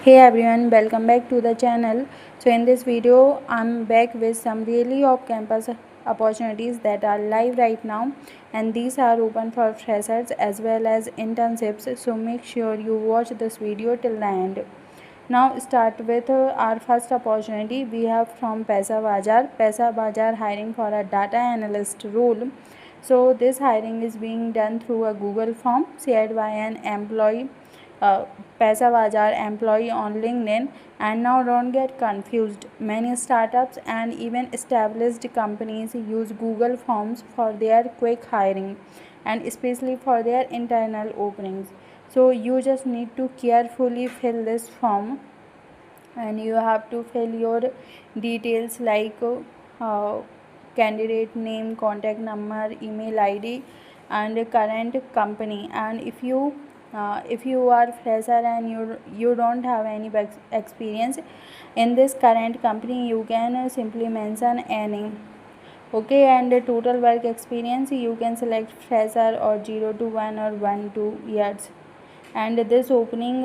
Hey everyone, welcome back to the channel. So in this video I'm back with some really off campus opportunities that are live right now, and these are open for freshers as well as internships, so make sure you watch this video till the end. Now start with our first opportunity. We have from Paisabazaar hiring for a data analyst role. So this hiring is being done through a Google form shared by an employee, uh, Paisabazaar employee on LinkedIn. And now don't get confused. Many startups and even established companies use Google Forms for their quick hiring and especially for their internal openings. So you just need to carefully fill this form, and you have to fill your details like candidate name, contact number, email id, and current company. And if you are fresher and you don't have any experience in this current company, you can simply mention any. Okay, and the total work experience you can select fresher or 0 to 1 or 1 to years. And this opening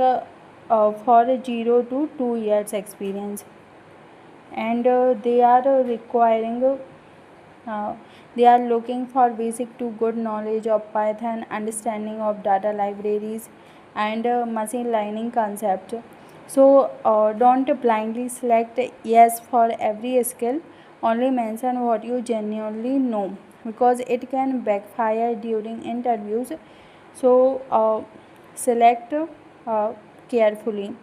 for 0 to 2 years experience, and they are they are looking for basic to good knowledge of Python, understanding of data libraries, and machine learning concept. So don't blindly select yes for every skill. Only mention what you genuinely know, because it can backfire during interviews. So select carefully.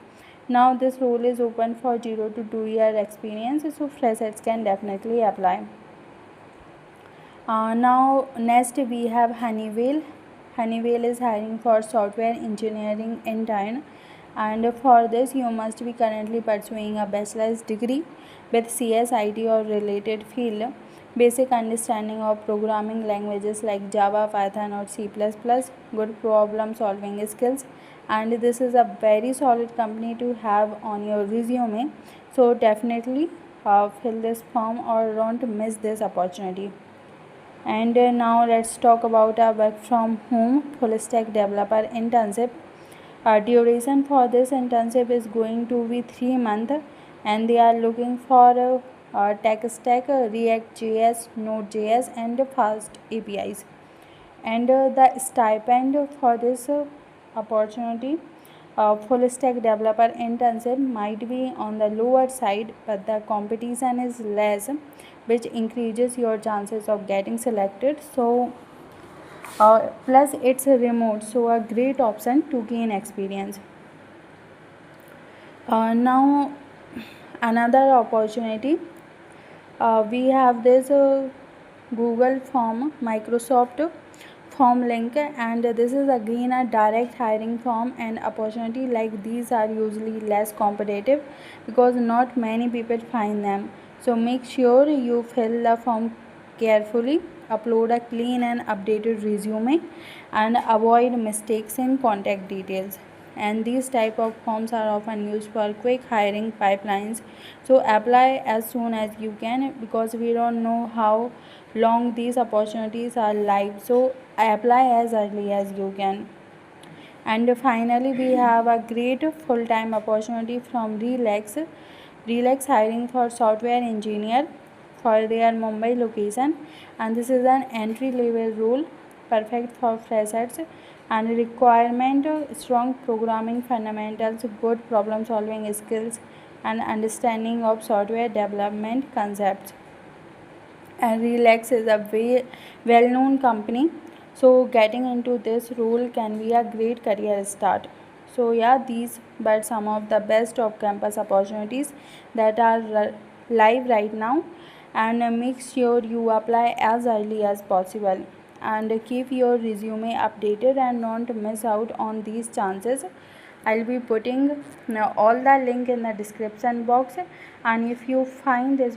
Now this role is open for 0 to 2 year experience, so freshers can definitely apply. Now next we have Honeywell. Honeywell is hiring for software engineering intern, and for this you must be currently pursuing a bachelor's degree with CS, IT or related field, basic understanding of programming languages like Java, Python or C++, good problem solving skills, and this is a very solid company to have on your resume. So definitely fill this form or don't miss this opportunity. And now let's talk about a work from home full stack developer internship. Duration for this internship is going to be 3 months, and they are looking for tech stack, React.js, Node.js, and fast APIs. And the stipend for this opportunity, full stack developer internship, might be on the lower side, but the competition is less, which increases your chances of getting selected. So plus it's a remote, so a great option to gain experience. Now another opportunity, we have this Google form, Microsoft form link, and this is again a direct hiring form. And opportunity like these are usually less competitive because not many people find them. So make sure you fill the form carefully, upload a clean and updated resume, and avoid mistakes in contact details. And these type of forms are often used for quick hiring pipelines, so apply as soon as you can, because we don't know how long these opportunities are live, so apply as early as you can. And finally we have a great full-time opportunity from RELX hiring for software engineer for their Mumbai location, and this is an entry level role, perfect for freshers. And requirement, strong programming fundamentals, good problem solving skills, and understanding of software development concepts. And RELX is a very well known company, so getting into this role can be a great career start. So yeah, these were some of the best of campus opportunities that are live right now, and make sure you apply as early as possible, and keep your resume updated and don't miss out on these chances. I'll be putting all the link in the description box, and if you find this